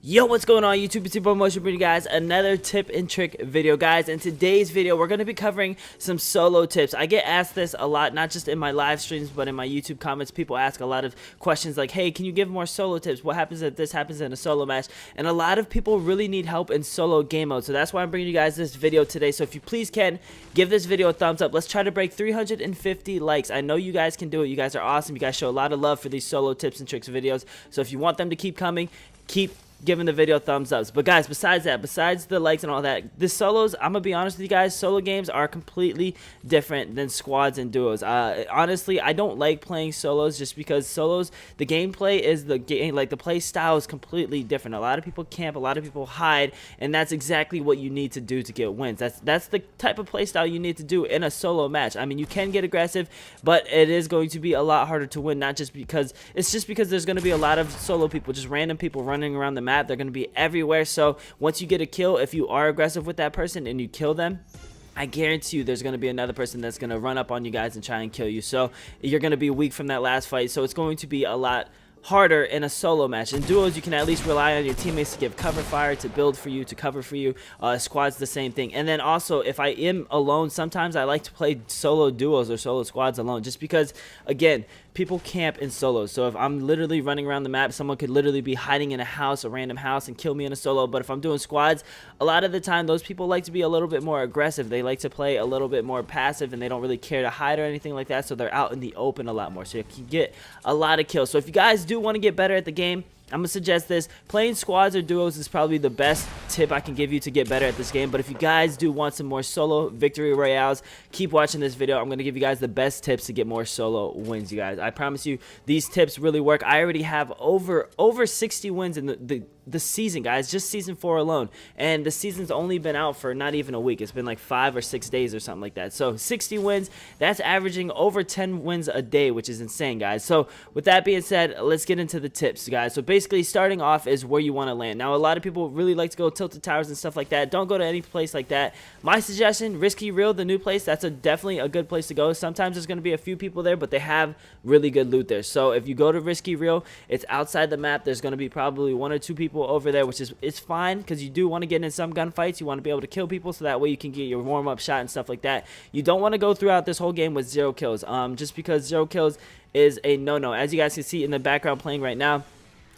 Yo, what's going on YouTube? It's your boy Motion bringing you guys another tip and trick video, guys. In today's video, we're going to be covering some solo tips. I get asked this a lot, not just in my live streams, but in my YouTube comments. People ask a lot of questions like, hey, can you give more solo tips? What happens if this happens in a solo match? And a lot of people really need help in solo game mode. So that's why I'm bringing you guys this video today. So if you please can, give this video a thumbs up. Let's try to break 350 likes. I know you guys can do it. You guys are awesome. You guys show a lot of love for these solo tips and tricks videos. So if you want them to keep coming, keep giving the video thumbs ups. But guys, besides the likes and all that, the solos, I'm gonna be honest with you guys, solo games are completely different than squads and duos. Honestly, I don't like playing solos just because solos, the gameplay is the game, like the play style is completely different. A lot of people camp, a lot of people hide, and that's exactly what you need to do to get wins. That's the type of play style you need to do in a solo match. I mean, you can get aggressive, but it is going to be a lot harder to win, not just because there's going to be a lot of solo people, just random people running around the map. They're going to be everywhere. So once you get a kill, if you are aggressive with that person and you kill them, I guarantee you there's going to be another person that's going to run up on you guys and try and kill you. So you're going to be weak from that last fight. So it's going to be a lot harder in a solo match. In duos, you can at least rely on your teammates to give cover fire, to build for you, to cover for you. Squads, the same thing. And then also, if I am alone, sometimes I like to play solo duos or solo squads alone, just because, again, people camp in solos. So if I'm literally running around the map, someone could literally be hiding in a house, a random house, and kill me in a solo. But if I'm doing squads, a lot of the time those people like to be a little bit more aggressive. They like to play a little bit more passive, and they don't really care to hide or anything like that. So they're out in the open a lot more, so you can get a lot of kills. So if you guys do want to get better at the game, I'm going to suggest this. Playing squads or duos is probably the best tip I can give you to get better at this game. But if you guys do want some more solo victory royales, keep watching this video. I'm going to give you guys the best tips to get more solo wins, you guys. I promise you, these tips really work. I already have over 60 wins in the season, guys, just season 4 alone. And the season's only been out for not even a week. It's been like 5 or 6 days or something like that. So 60 wins, that's averaging over 10 wins a day, which is insane, guys. So with that being said, let's get into the tips, guys. So basically, starting off is where you want to land. Now, a lot of people really like to go tilted towers and stuff like that. Don't go to any place like that. My suggestion, Risky Reel, the new place, that's definitely a good place to go. Sometimes there's going to be a few people there, but they have really good loot there. So if you go to Risky Reel, it's outside the map. There's going to be probably 1 or 2 people over there, which is it's fine, because you do want to get in some gunfights. You want to be able to kill people, so that way you can get your warm-up shot and stuff like that. You don't want to go throughout this whole game with 0 kills, just because 0 kills is a no-no. As you guys can see in the background playing right now,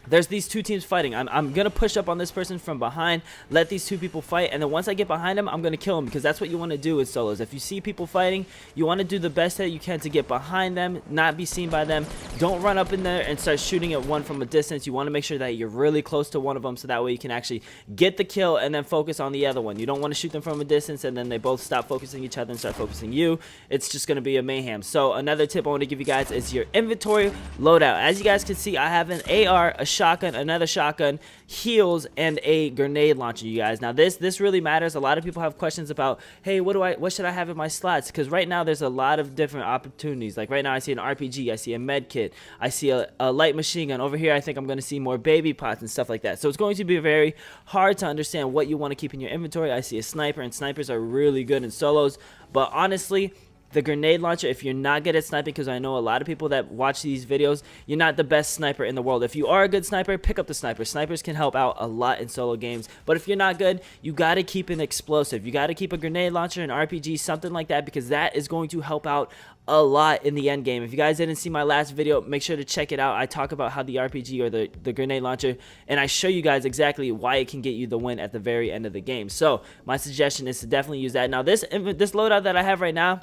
there's these 2 teams fighting. I'm going to push up on this person from behind, let these 2 people fight, and then once I get behind them, I'm going to kill them, because that's what you want to do with solos. If you see people fighting, you want to do the best that you can to get behind them, not be seen by them. Don't run up in there and start shooting at one from a distance. You want to make sure that you're really close to one of them, so that way you can actually get the kill and then focus on the other one. You don't want to shoot them from a distance and then they both stop focusing each other and start focusing you. It's just going to be a mayhem. So another tip I want to give you guys is your inventory loadout. As you guys can see, I have an AR, a shotgun, another shotgun, heals, and a grenade launcher, you guys. Now this really matters. A lot of people have questions about, hey, what should I have in my slots? Because right now there's a lot of different opportunities. Like right now I see an RPG, I see a med kit, I see a light machine gun. Over here I think I'm going to see more baby pots and stuff like that. So it's going to be very hard to understand what you want to keep in your inventory. I see a sniper, and snipers are really good in solos, but honestly, the grenade launcher, if you're not good at sniping, because I know a lot of people that watch these videos, you're not the best sniper in the world. If you are a good sniper, pick up the sniper. Snipers can help out a lot in solo games. But if you're not good, you got to keep an explosive. You got to keep a grenade launcher, an RPG, something like that, because that is going to help out a lot in the end game. If you guys didn't see my last video, make sure to check it out. I talk about how the RPG or the grenade launcher, and I show you guys exactly why it can get you the win at the very end of the game. So my suggestion is to definitely use that. Now this loadout that I have right now,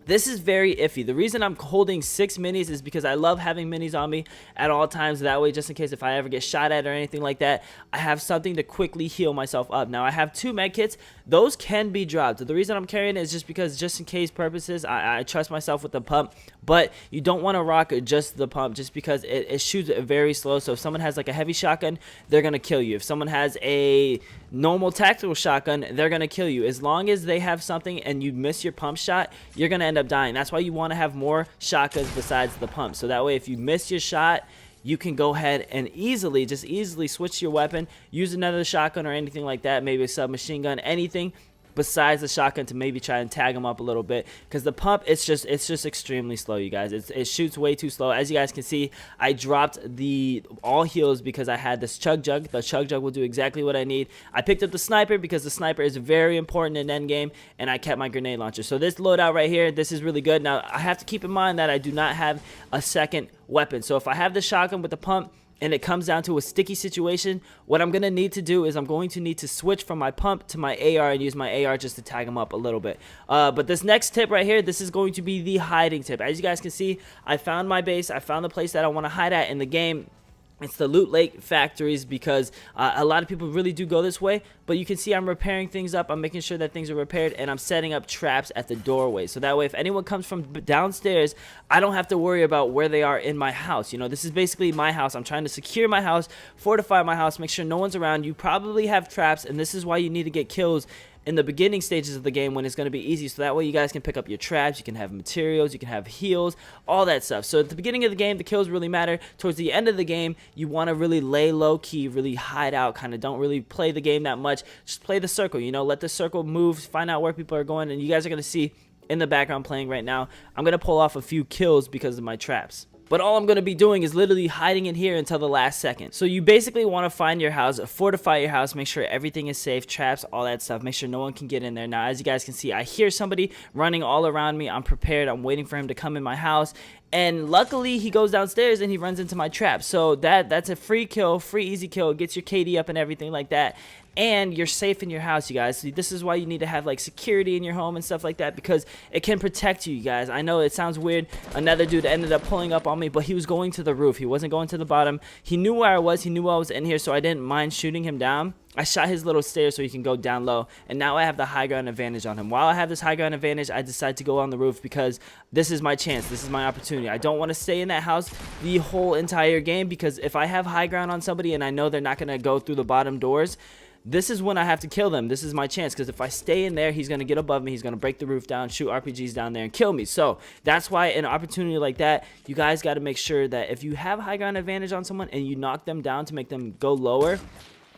this is very iffy. The reason I'm holding 6 minis is because I love having minis on me at all times. That way, just in case if I ever get shot at or anything like that, I have something to quickly heal myself up. Now, I have 2 med kits. Those can be dropped. The reason I'm carrying it is just because, just in case purposes, I trust myself with the pump. But you don't want to rock just the pump, just because it shoots very slow. So if someone has like a heavy shotgun, they're going to kill you. If someone has a normal tactical shotgun, they're going to kill you. As long as they have something and you miss your pump shot, you're going to end up dying. That's why you want to have more shotguns besides the pump. So that way, if you miss your shot, you can go ahead and just easily switch your weapon, use another shotgun or anything like that, maybe a submachine gun, anything, besides the shotgun to maybe try and tag him up a little bit, because the pump, it's just extremely slow, you guys. It shoots way too slow. As you guys can see, I dropped the all heals because I had this chug jug. The chug jug will do exactly what I need. I picked up the sniper because the sniper is very important in endgame, and I kept my grenade launcher. So this loadout right here, this is really good. Now I have to keep in mind that I do not have a second weapon. So if I have the shotgun with the pump and it comes down to a sticky situation, what I'm going to need to do is I'm going to need to switch from my pump to my AR and use my AR just to tag him up a little bit. But this next tip right here, this is going to be the hiding tip. As you guys can see, I found my base. I found the place that I want to hide at in the game. It's the Loot Lake factories, because a lot of people really do go this way. But you can see I'm repairing things up. I'm making sure that things are repaired, and I'm setting up traps at the doorway. So that way, if anyone comes from downstairs, I don't have to worry about where they are in my house. You know, this is basically my house. I'm trying to secure my house, fortify my house, make sure no one's around. You probably have traps, and this is why you need to get kills in the beginning stages of the game when it's going to be easy, so that way you guys can pick up your traps, you can have materials, you can have heals, all that stuff. So at the beginning of the game, the kills really matter. Towards the end of the game, you want to really lay low key, really hide out, kind of don't really play the game that much. Just play the circle, you know, let the circle move, find out where people are going, and you guys are going to see in the background playing right now, I'm going to pull off a few kills because of my traps. But all I'm going to be doing is literally hiding in here until the last second. So you basically want to find your house, fortify your house, make sure everything is safe, traps, all that stuff. Make sure no one can get in there. Now, as you guys can see, I hear somebody running all around me. I'm prepared. I'm waiting for him to come in my house. And luckily, he goes downstairs and he runs into my trap. So that's a free kill, free easy kill. It gets your KD up and everything like that. And you're safe in your house, you guys. So this is why you need to have like security in your home and stuff like that, because it can protect you, guys. I know it sounds weird. Another dude ended up pulling up on me, but he was going to the roof. He wasn't going to the bottom. He knew where I was. He knew I was in here, so I didn't mind shooting him down. I shot his little stairs so he can go down low, and now I have the high ground advantage on him. While I have this high ground advantage, I decide to go on the roof because this is my chance. This is my opportunity. I don't want to stay in that house the whole entire game, because if I have high ground on somebody and I know they're not going to go through the bottom doors, this is when I have to kill them. This is my chance, because if I stay in there, he's going to get above me. He's going to break the roof down, shoot RPGs down there, and kill me. So that's why in an opportunity like that, you guys got to make sure that if you have high ground advantage on someone and you knock them down to make them go lower,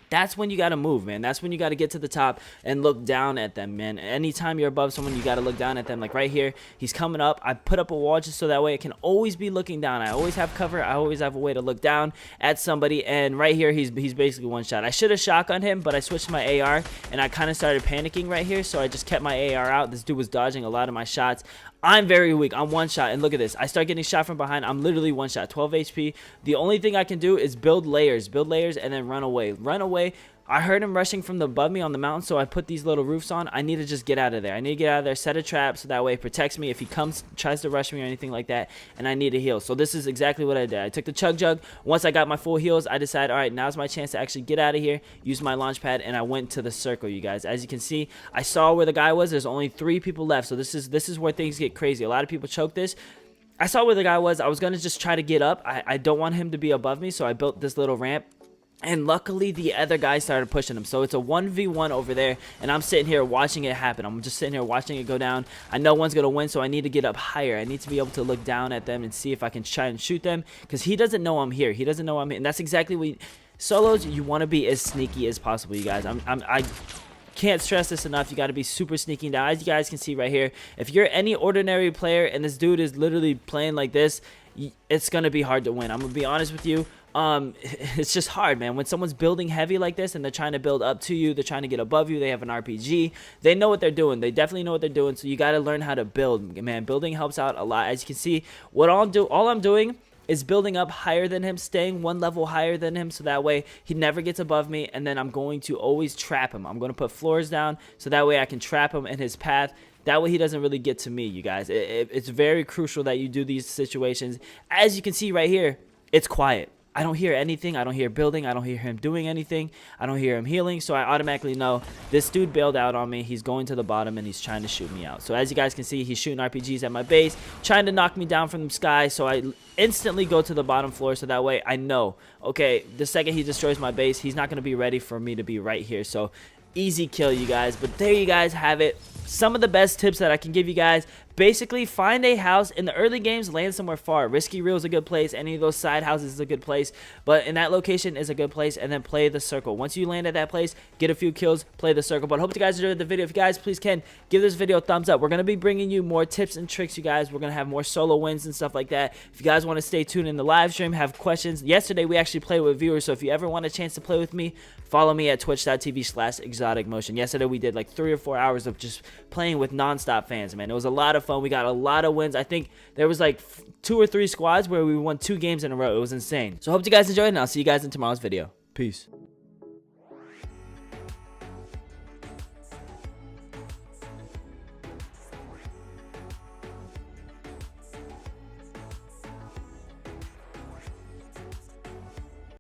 that's when you got to move, man. That's when you got to get to the top and look down at them, man. Anytime you're above someone, you got to look down at them. Like right here, he's coming up. I put up a wall just so that way I can always be looking down. I always have cover. I always have a way to look down at somebody. And right here, he's basically one shot. I should have shotgunned him, but I switched to my AR, and I kind of started panicking right here, so I just kept my AR out. This dude was dodging a lot of my shots. I'm very weak. I'm one shot, and look at this. I start getting shot from behind. I'm literally one shot, 12 HP. The only thing I can do is build layers, and then run away. Run away. I heard him rushing from above me on the mountain, so I put these little roofs on. I need to just get out of there. I need to get out of there, set a trap, so that way it protects me if he comes, tries to rush me or anything like that, and I need to heal. So this is exactly what I did. I took the chug jug. Once I got my full heals, I decided, all right, now's my chance to actually get out of here, use my launch pad, and I went to the circle, you guys. As you can see, I saw where the guy was. There's only 3 people left, so this is where things get crazy. A lot of people choke this. I saw where the guy was. I was going to just try to get up. I don't want him to be above me, so I built this little ramp. And luckily, the other guy started pushing him. So it's a 1v1 over there, and I'm sitting here watching it happen. I'm just sitting here watching it go down. I know one's going to win, so I need to get up higher. I need to be able to look down at them and see if I can try and shoot them, because he doesn't know I'm here. He doesn't know I'm here. And that's exactly what solos, you want to be as sneaky as possible, you guys. I can't stress this enough. You got to be super sneaky. Now, as you guys can see right here, if you're any ordinary player and this dude is literally playing like this, it's going to be hard to win. I'm going to be honest with you. It's just hard, man. When someone's building heavy like this and they're trying to build up to you, they're trying to get above you, they have an RPG, they know what they're doing. They definitely know what they're doing. So you got to learn how to build, man. Building helps out a lot. As you can see, all I'm doing is building up higher than him, staying one level higher than him, so that way he never gets above me. And then I'm going to always trap him. I'm going to put floors down so that way I can trap him in his path. That way he doesn't really get to me, you guys. It's very crucial that you do these situations. As you can see right here, it's quiet. I don't hear anything. I don't hear building. I don't hear him doing anything. I don't hear him healing. So I automatically know this dude bailed out on me. He's going to the bottom and he's trying to shoot me out. So as you guys can see, he's shooting RPGs at my base, trying to knock me down from the sky. So I instantly go to the bottom floor, so that way I know, okay, the second he destroys my base, he's not going to be ready for me to be right here. So easy kill, you guys. But there you guys have it. Some of the best tips that I can give you guys. basically find a house in the early games, land somewhere far. Risky Reel is a good place. Any of those side houses is a good place, but in that location is a good place. And then play the circle. Once you land at that place, get a few kills, play the circle. But I hope you guys enjoyed the video. If you guys please can give this video a thumbs up. We're gonna be bringing you more tips and tricks, you guys. We're gonna have more solo wins and stuff like that. If you guys want to stay tuned in the live stream, have questions. Yesterday we actually played with viewers, so if you ever want a chance to play with me, follow me at twitch.tv/exoticmotion. Yesterday we did like 3 or 4 hours of just playing with non-stop fans, man. It was a lot of fun. We got a lot of wins. I think there was like 2 or 3 squads where we won 2 games in a row. It was insane. So I hope you guys enjoyed, and I'll see you guys in tomorrow's video. Peace.